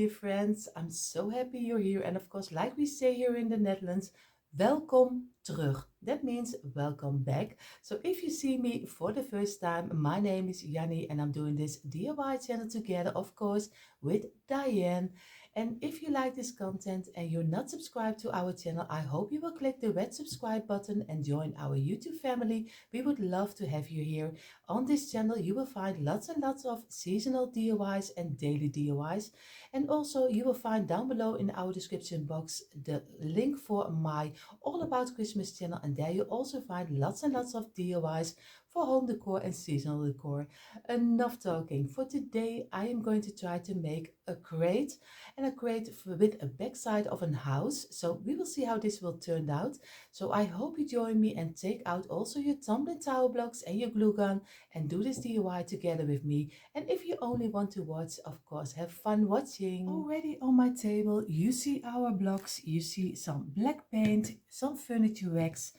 dear friends. I'm so happy you're here. And of course, like we say here in the Netherlands, welkom terug. That means welcome back. So if you see me for the first time, my name is Yanni and I'm doing this DIY channel together, of course, with Diane. And if you like this content and you're not subscribed to our channel, I hope you will click the red subscribe button and join our YouTube family. We would love to have you here. On this channel, you will find lots and lots of seasonal DIYs and daily DIYs. And also you will find down below in our description box the link for my All About Christmas channel. And there you also find lots and lots of DIYs for home decor and seasonal decor. Enough talking. For today, I am going to try to make a crate, and a crate with a backside of a house. So we will see how this will turn out. So I hope you join me and take out also your tumbling tower blocks and your glue gun and do this DIY together with me. And if you only want to watch, of course, have fun watching. Already on my table, you see our blocks, you see some black paint, some furniture wax,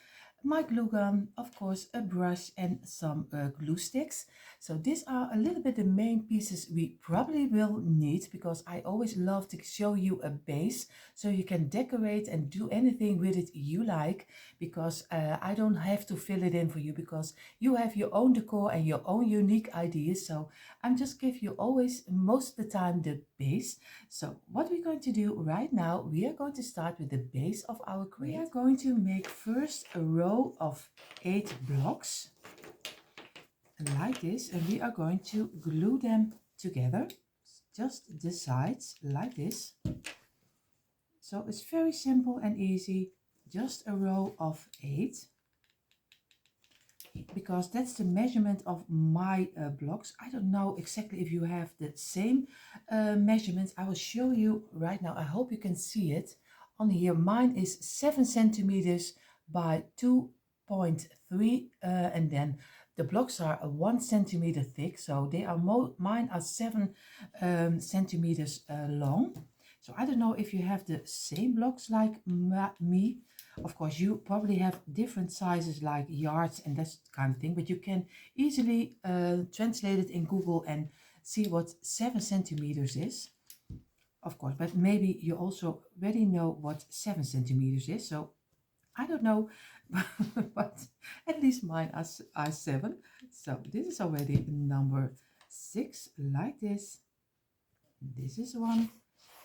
my glue gun, of course, a brush and some glue sticks. So these are a little bit the main pieces we probably will need, because I always love to show you a base so you can decorate and do anything with it you like, because I don't have to fill it in for you, because you have your own decor and your own unique ideas. So I'm just give you always most of the time the base. So what we're going to do right now, we are going to start with the base of our crate. We are going to make first a row of 8 blocks like this, and we are going to glue them together, just the sides like this. So it's very simple and easy, just a row of 8, because that's the measurement of my blocks. I don't know exactly if you have the same measurements. I will show you right now. I hope you can see it on here. Mine is 7 centimeters by 2.3 and then the blocks are 1 centimeter thick, so they are mine are 7 centimeters long. So I don't know if you have the same blocks like me. Of course, you probably have different sizes like yards and that kind of thing, but you can easily translate it in Google and see what 7 centimeters is. Of course, but maybe you also already know what 7 centimeters is. So I don't know, but at least mine are 7. So this is already number 6, like this. This is 1.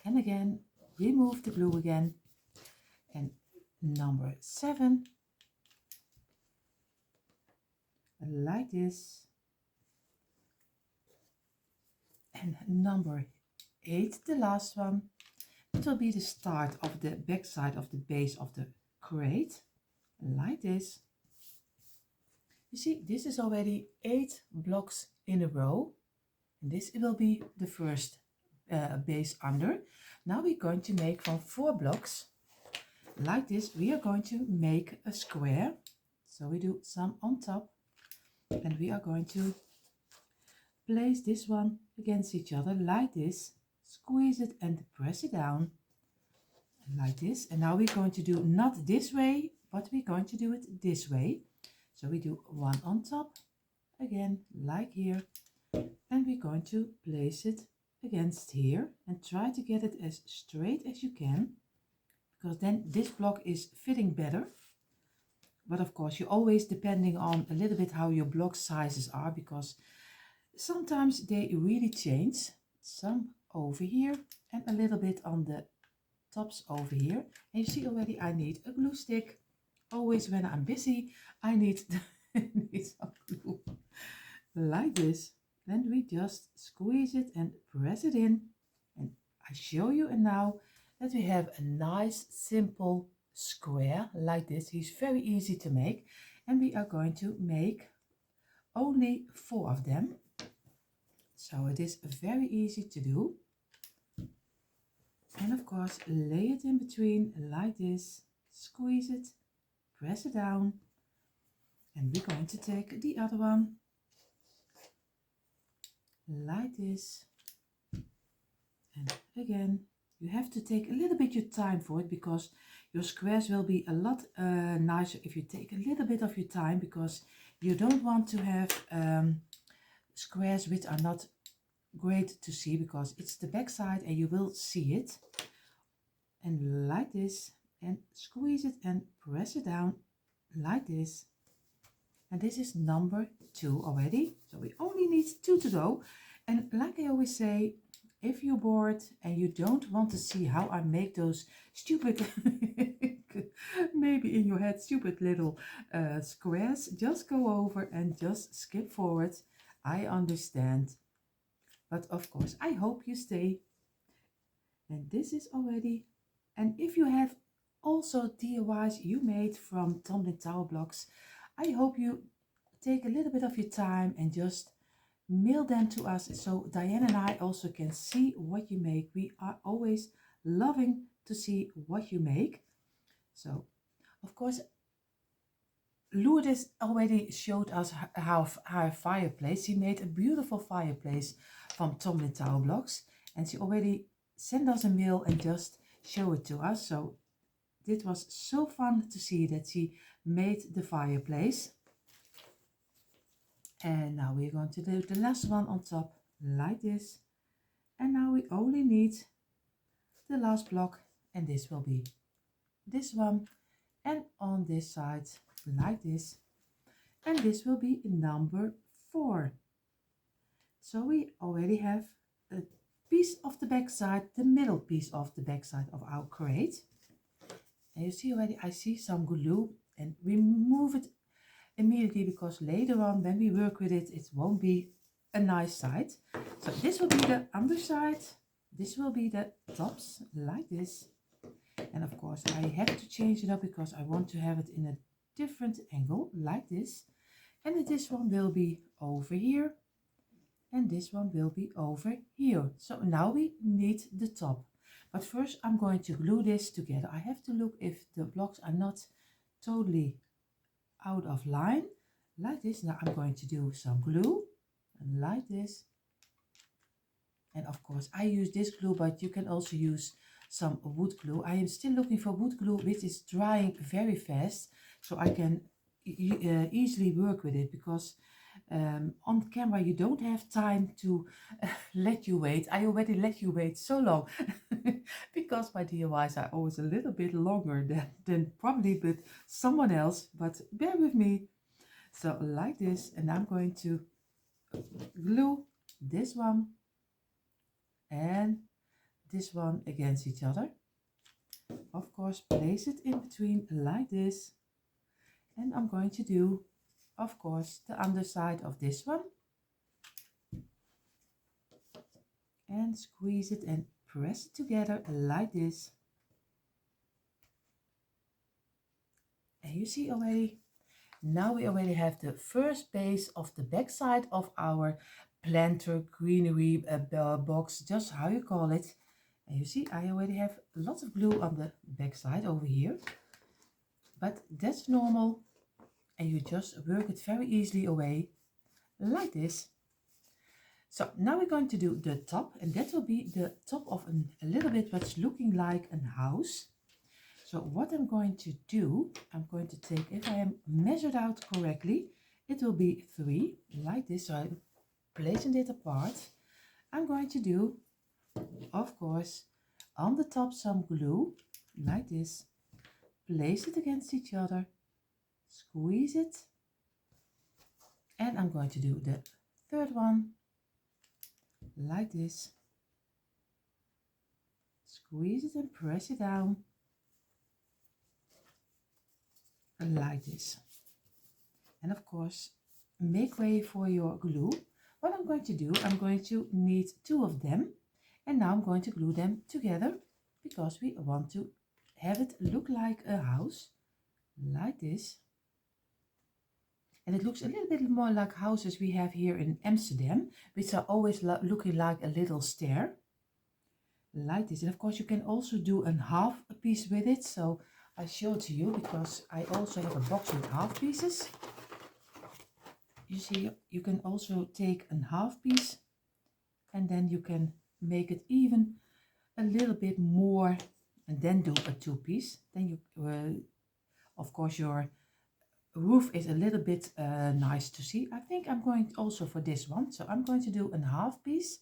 And again, remove the glue again. And number 7, like this. And number 8, the last one. It will be the start of the back side of the base of the crate, like this. You see, this is already 8 blocks in a row. And this will be the first base under. Now we're going to make from 4 blocks like this. We are going to make a square. So we do some on top, and we are going to place this one against each other like this, squeeze it and press it down like this. And now we're going to do not this way, but we're going to do it this way. So we do 1 on top again, like here, and we're going to place it against here and try to get it as straight as you can, because then this block is fitting better. But of course, you're always depending on a little bit how your block sizes are, because sometimes they really change. Some over here and a little bit on the tops over here. And you see already I need a glue stick. Always when I'm busy, I need, need some glue like this. Then we just squeeze it and press it in. And I show you now that we have a nice simple square like this. He's very easy to make, and we are going to make only 4 of them. So it is very easy to do. And of course, lay it in between like this, squeeze it, press it down, and we're going to take the other one like this. And again, you have to take a little bit your time for it, because your squares will be a lot nicer if you take a little bit of your time, because you don't want to have squares which are not great to see because it's the back side and you will see it. And like this, and squeeze it and press it down like this. And this is number 2 already. So we only need 2 to go. And like I always say, if you're bored and you don't want to see how I make those stupid, maybe in your head, stupid little squares, just go over and just skip forward. I understand. But of course, I hope you stay. And this is already. And if you have also DIYs you made from Tumbling Tower Blocks, I hope you take a little bit of your time and just mail them to us so Diane and I also can see what you make. We are always loving to see what you make. So, of course, Lourdes already showed us how her fireplace. She made a beautiful fireplace from Tumbling Tower Blocks, and she already sent us a mail and just show it to us. So it was so fun to see that she made the fireplace. And now we're going to do the last one on top like this. And now we only need the last block, and this will be this one. And on this side like this. And this will be number 4. So we already have a piece of the back side, the middle piece of the back side of our crate. And you see already, I see some glue, and remove it immediately because later on when we work with it, it won't be a nice side. So this will be the underside, this will be the tops like this. And of course I have to change it up because I want to have it in a different angle like this. And this one will be over here and this one will be over here. So now we need the top, but first I'm going to glue this together. I have to look if the blocks are not totally out of line like this. Now I'm going to do some glue like this, and of course I use this glue, but you can also use some wood glue. I am still looking for wood glue which is drying very fast so I can easily work with it, because on camera you don't have time to let you wait. I already let you wait so long because my DIYs are always a little bit longer than probably with someone else, but bear with me. So like this, and I'm going to glue this one and this one against each other. Of course, place it in between like this, and I'm going to do, of course, the underside of this one and squeeze it and press it together like this. And you see already, now we already have the first base of the back side of our planter greenery box, just how you call it. And you see I already have lots of glue on the back side over here, but that's normal, and you just work it very easily away like this. So now we're going to do the top, and that will be the top of a little bit what's looking like a house. So what I'm going to do, I'm going to take, if I am measured out correctly, it will be 3 like this. So I'm placing it apart. I'm going to do, of course, on the top some glue like this, place it against each other, squeeze it, and I'm going to do the third one like this, squeeze it and press it down like this. And of course make way for your glue. What I'm going to do, I'm going to need 2 of them, and now I'm going to glue them together because we want to have it look like a house like this. And it looks a little bit more like houses we have here in Amsterdam, which are always looking like a little stair like this. And of course you can also do a half piece with it, so I show it to you because I also have a box with half pieces. You see, you can also take a half piece and then you can make it even a little bit more and then do a 2-piece. Then you, of course, your roof is a little bit nice to see. I think I'm going also for this one. So I'm going to do a half piece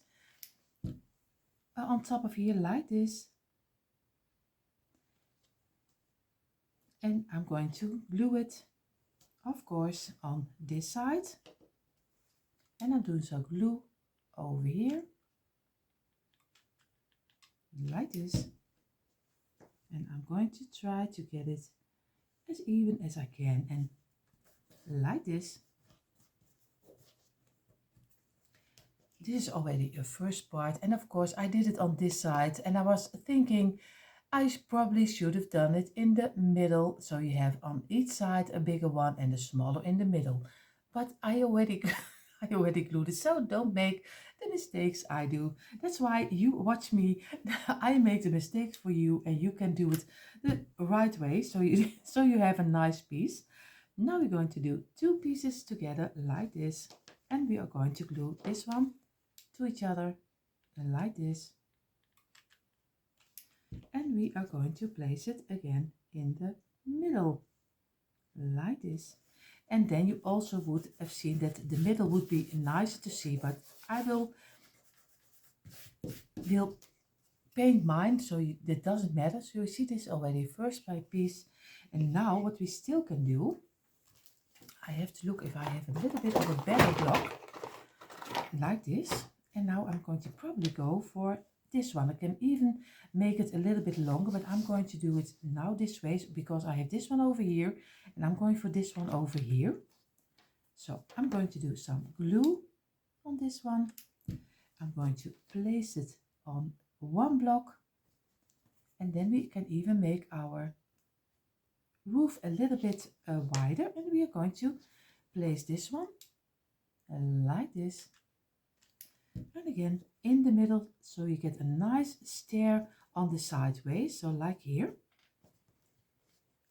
on top of here like this. And I'm going to glue it, of course, on this side. And I'm doing some glue over here, like this. And I'm going to try to get it as even as I can, and like this. This is already a first part, and of course I did it on this side, and I was thinking I probably should have done it in the middle, so you have on each side a bigger one and a smaller in the middle. But I already I already glued it, so don't make the mistakes I do. That's why you watch me. I make the mistakes for you, and you can do it the right way, so you so you have a nice piece. Now we're going to do two pieces together like this, and we are going to glue this one to each other like this. And we are going to place it again in the middle like this. And then you also would have seen that the middle would be nicer to see, but I will paint mine, so that doesn't matter. So you see this already first by piece. And now what we still can do, I have to look if I have a little bit of a better block like this. And now I'm going to probably go for this one. I can even make it a little bit longer, but I'm going to do it now this way because I have this one over here and I'm going for this one over here. So I'm going to do some glue on this one. I'm going to place it on one block, and then we can even make our roof a little bit wider, and we are going to place this one like this. And again in the middle, so you get a nice stair on the sideways, so like here.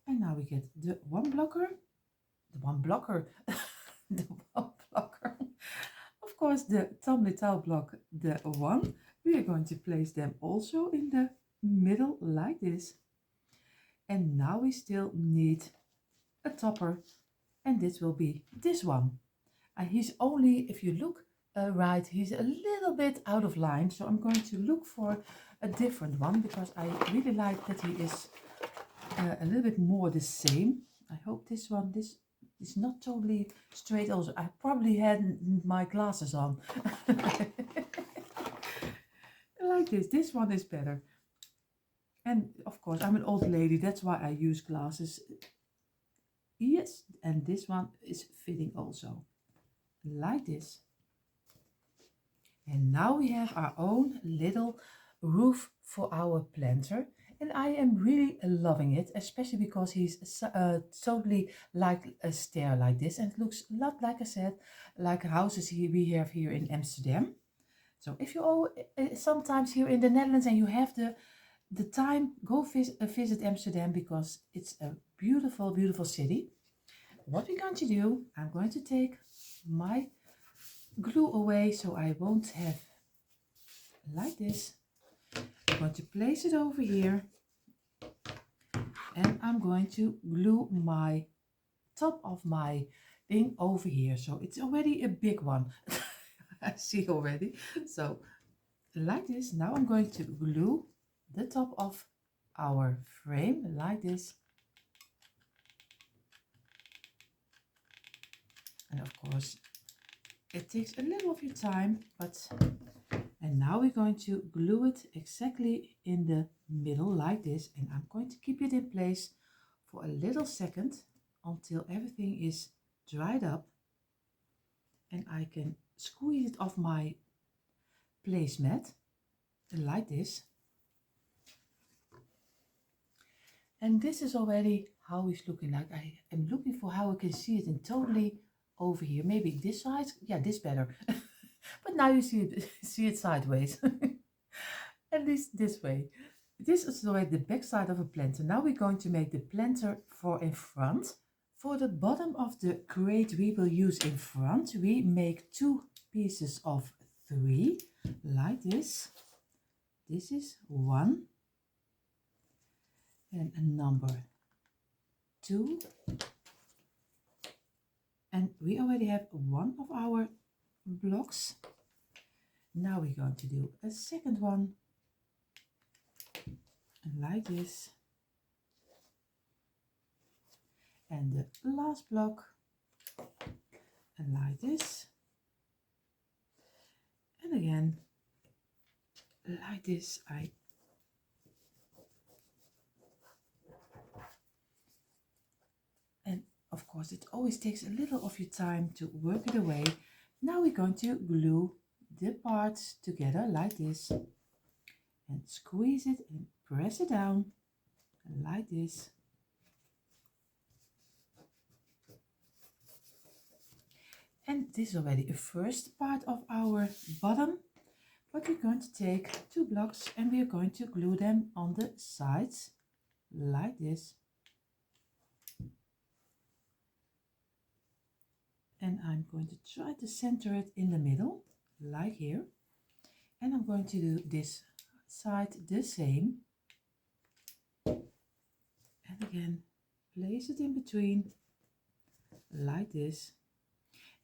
And now we get the one blocker, the one blocker, of course the tumbling tower block, the one. We are going to place them also in the middle like this. And now we still need a topper, and this will be this one. And he's only, if you look right, he's a little bit out of line, so I'm going to look for a different one because I really like that he is a little bit more the same. I hope this one, this is not totally straight also. I probably had my glasses on. Like this one is better. And of course I'm an old lady, that's why I use glasses. Yes, and this one is fitting also like this. And now we have our own little roof for our planter. And I am really loving it, especially because he's totally like a stair like this. And it looks a lot, like I said, like houses here we have here in Amsterdam. So if you all sometimes here in the Netherlands and you have the time, go visit Amsterdam because it's a beautiful, beautiful city. What we're going to do, I'm going to take my glue away so I won't have like this. I'm going to place it over here, and I'm going to glue my top of my thing over here. So it's already a big one. I see already. So like this. Now I'm going to glue the top of our frame like this. And of course it takes a little of your time, and now we're going to glue it exactly in the middle like this, and I'm going to keep it in place for a little second until everything is dried up and I can squeeze it off my placemat like this. And this is already how it's looking like. I am looking for how I can see it in totally over here. Maybe this side, yeah, this better. But now you see it sideways. At least this way. This is already the back side of a planter. Now we're going to make the planter for in front. For the bottom of the crate we will use in front, we make two pieces of 3 like this. This is 1 and a number 2. And we already have one of our blocks. Now we're going to do a second one like this. And the last block like this. And again like this. And of course it always takes a little of your time to work it away. Now we're going to glue the parts together like this and squeeze it and press it down like this. And this is already a first part of our bottom, but we're going to take 2 blocks and we are going to glue them on the sides like this. And I'm going to try to center it in the middle like here. And I'm going to do this side the same. And again, place it in between like this.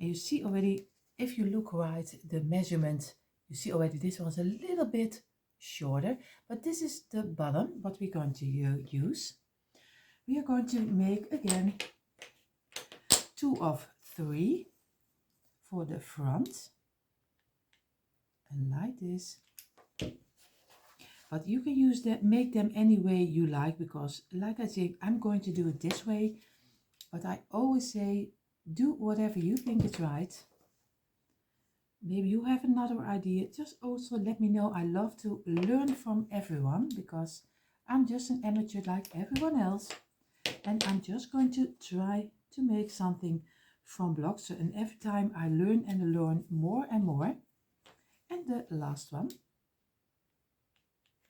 And you see already, if you look right, the measurement, you see already this one's a little bit shorter, but this is the bottom, what we're going to use. We are going to make again 2 of 3 for the front. And like this. But you can use that, make them any way you like, because like I say, I'm going to do it this way, but I always say do whatever you think is right. Maybe you have another idea, just also let me know. I love to learn from everyone because I'm just an amateur like everyone else, and I'm just going to try to make something from blocks, and every time I learn and learn more and more. And the last one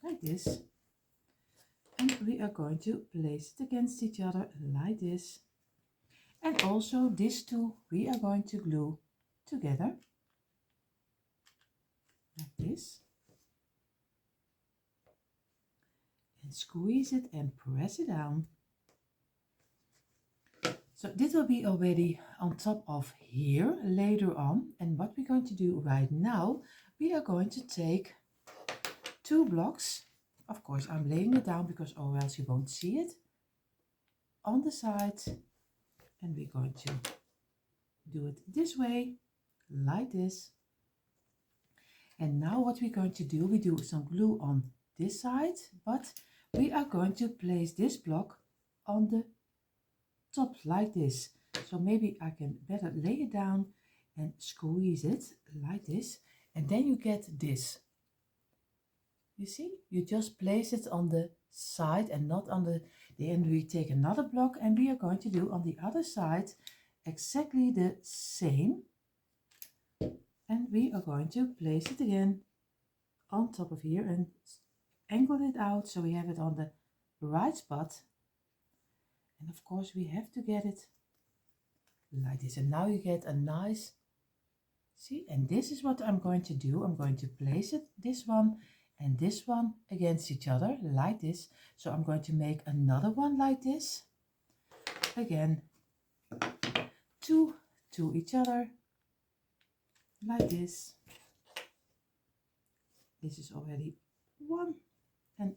like this, and we are going to place it against each other like this. And also these 2 we are going to glue together like this and squeeze it and press it down. So this will be already on top of here later on. And what we're going to do right now, we are going to take 2 blocks. Of course, I'm laying it down because or else you won't see it on the side. And we're going to do it this way, like this. And now what we're going to do, we do some glue on this side, but we are going to place this block on the top like this. So maybe I can better lay it down and squeeze it like this. And then you get this. You see, you just place it on the side and not on the end. We take another block and we are going to do on the other side exactly the same. And we are going to place it again on top of here and angle it out so we have it on the right spot. And of course we have to get it like this. And now you get a nice, see, and this is what I'm going to do. I'm going to place it, this one and this one against each other like this. So I'm going to make another one like this. Again, 2 to each other like this. This is already 1. And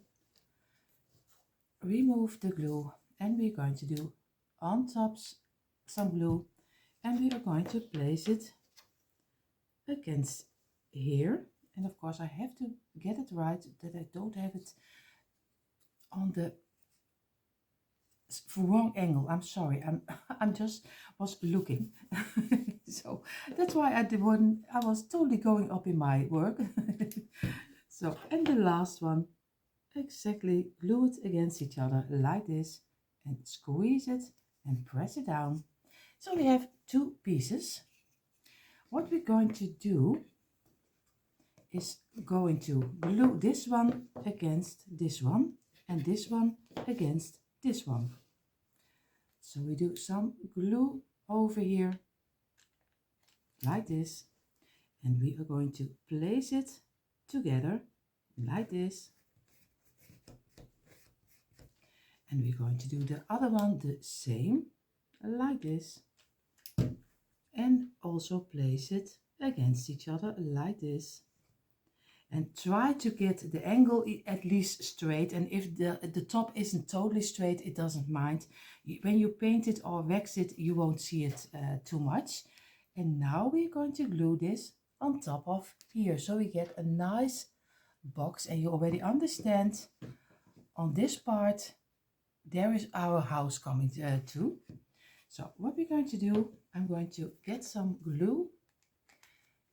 remove the glue. And we're going to do on top some glue. And we are going to place it against here. And of course I have to get it right that I don't have it on the wrong angle. I'm sorry, I'm just was looking. So that's why I was totally going up in my work. So, and the last one, exactly glue it against each other like this and squeeze it and press it down. So we have 2 pieces. What we're going to do is going to glue this one against this one and this one against this one. So we do some glue over here like this, and we are going to place it together like this. And we're going to do the other one the same like this, and also place it against each other like this. And try to get the angle at least straight. And if the top isn't totally straight, it doesn't mind. When you paint it or wax it, you won't see it too much. And now we're going to glue this on top of here. So we get a nice box, and you already understand on this part, there is our house coming to. So what we're going to do, I'm going to get some glue,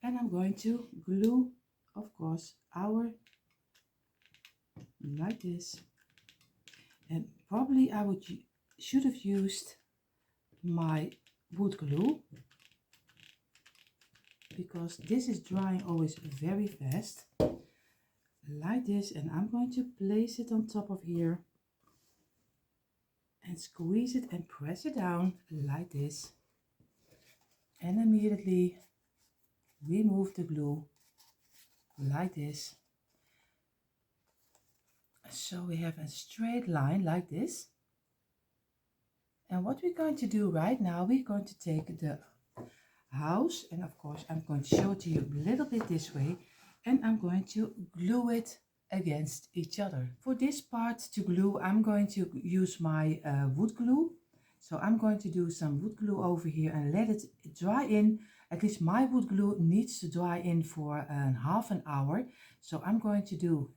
and I'm going to glue, of course, our, like this. And probably I should have used my wood glue, because this is drying always very fast, like this. And I'm going to place it on top of here and squeeze it and press it down like this, and immediately remove the glue like this. So we have a straight line like this. And what we're going to do right now, we're going to take the house, and of course I'm going to show it to you a little bit this way, and I'm going to glue it against each other. For this part to glue, I'm going to use my wood glue. So I'm going to do some wood glue over here and let it dry in. At least my wood glue needs to dry in for half an hour. So I'm going to do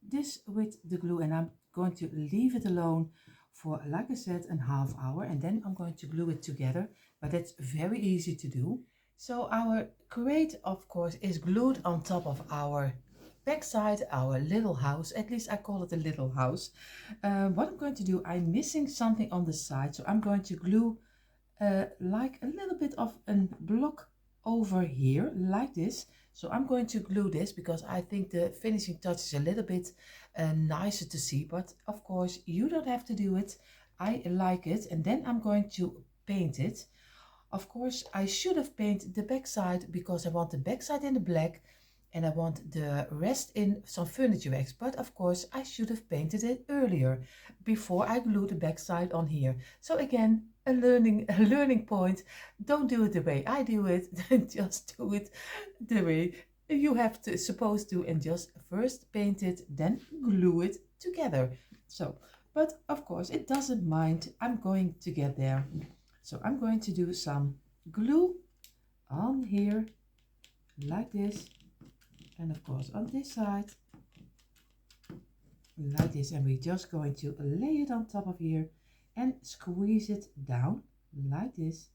this with the glue, and I'm going to leave it alone for, like I said, a half hour, and then I'm going to glue it together. But that's very easy to do. So our crate, of course, is glued on top of our backside, our little house. At least I call it a little house. What I'm going to do, I'm missing something on the side, so I'm going to glue like a little bit of a block over here like this. So I'm going to glue this because I think the finishing touch is a little bit nicer to see, but of course you don't have to do it. I like it. And then I'm going to paint it. Of course I should have painted the backside because I want the backside in the black and I want the rest in some furniture wax, but of course I should have painted it earlier before I glue the backside on here. So again, a learning point. Don't do it the way I do it. Just do it the way you have to supposed to, and just first paint it, then glue it together. So, but of course it doesn't mind. I'm going to get there. So I'm going to do some glue on here like this, and of course on this side like this, and we're just going to lay it on top of here and squeeze it down like this.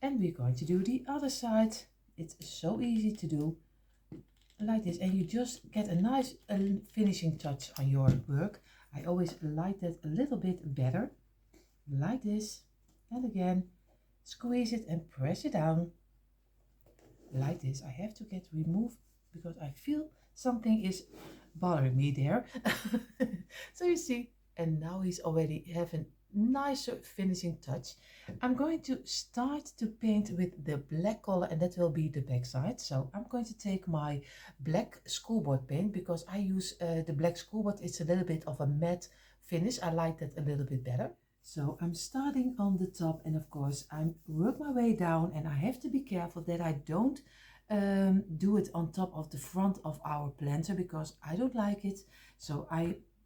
And we're going to do the other side. It's so easy to do like this, and you just get a nice finishing touch on your work. I always like that a little bit better like this. And again, squeeze it and press it down like this. I have to get removed because I feel something is bothering me there. So you see, and now he's already having nicer finishing touch. I'm going to start to paint with the black color, and that will be the back side. So I'm going to take my black schoolboard paint because I use the black schoolboard. It's a little bit of a matte finish. I like that a little bit better. So I'm starting on the top, and of course I work my way down, and I have to be careful that I don't do it on top of the front of our planter because I don't like it. So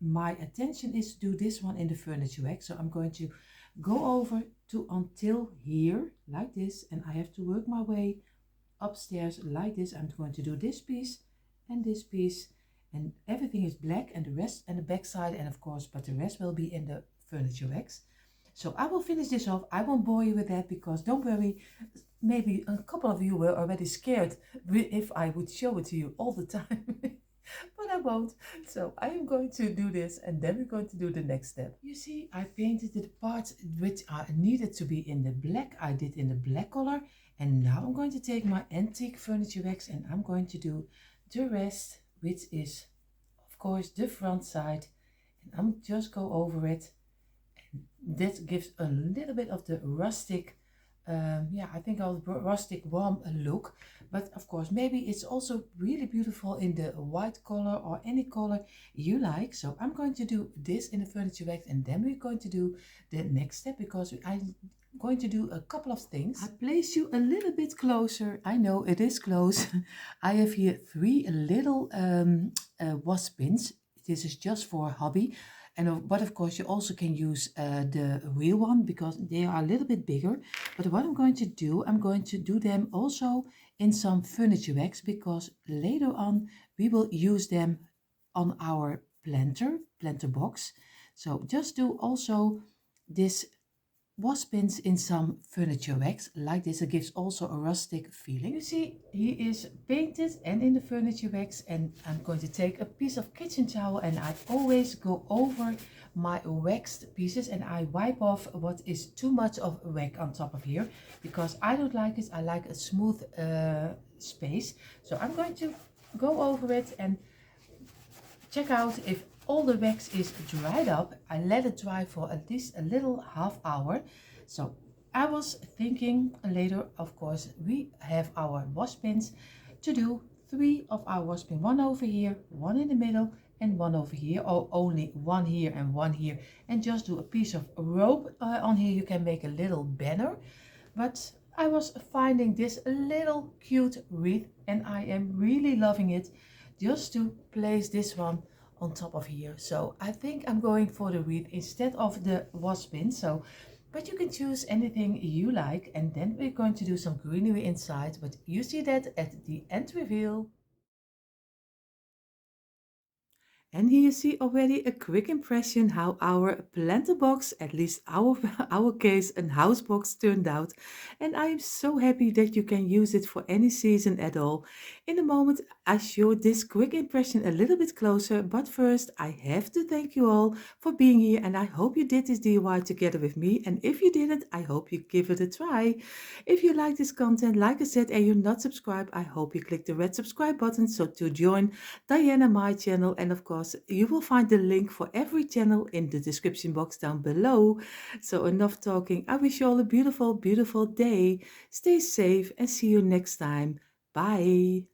my attention is to do this one in the furniture wax. So I'm going to go over to until here like this, and I have to work my way upstairs like this. I'm going to do this piece and this piece, and everything is black, and the rest and the back side, and of course, but the rest will be in the furniture wax. So I will finish this off. I won't bore you with that because don't worry, maybe a couple of you were already scared if I would show it to you all the time. But I won't. So I am going to do this, and then we're going to do the next step. You see, I painted the parts which are needed to be in the black. I did in the black color, and now I'm going to take my antique furniture wax and I'm going to do the rest, which is of course the front side, and I'm just go over it. That gives a little bit of the rustic, I think I'll rustic warm look, but of course maybe it's also really beautiful in the white color or any color you like. So I'm going to do this in the furniture wax, and then we're going to do the next step because going to do a couple of things. I place you a little bit closer. I know it is close. I have here three little wasp pins. This is just for hobby. But of course you also can use the real one because they are a little bit bigger. But what I'm going to do them also in some furniture wax because later on we will use them on our planter box. So just do also this wasp pins in some furniture wax like this. It gives also a rustic feeling. You see, he is painted and in the furniture wax, and I'm going to take a piece of kitchen towel and I always go over my waxed pieces and I wipe off what is too much of wax on top of here because I don't like it. I like a smooth space. So I'm going to go over it and check out if all the wax is dried up. I let it dry for at least a little half hour. So I was thinking later, of course, we have our wasp pins to do three of our wasp pins, one over here, one in the middle, and one over here, or only one here and one here, and just do a piece of rope on here. You can make a little banner, but I was finding this little cute wreath and I am really loving it, just to place this one on top of here. So I think I'm going for the wreath instead of the wasp pin. So, but you can choose anything you like, and then we're going to do some greenery inside, but you see that at the end reveal. And here you see already a quick impression how our planter box, at least our case, a house box turned out. And I am so happy that you can use it for any season at all. In a moment, I show this quick impression a little bit closer, but first I have to thank you all for being here, and I hope you did this DIY together with me. And if you didn't, I hope you give it a try. If you like this content, like I said, and you're not subscribed, I hope you click the red subscribe button so to join Diana, my channel, and of course you will find the link for every channel in the description box down below. So enough talking. I wish you all a beautiful day. Stay safe and see you next time. Bye.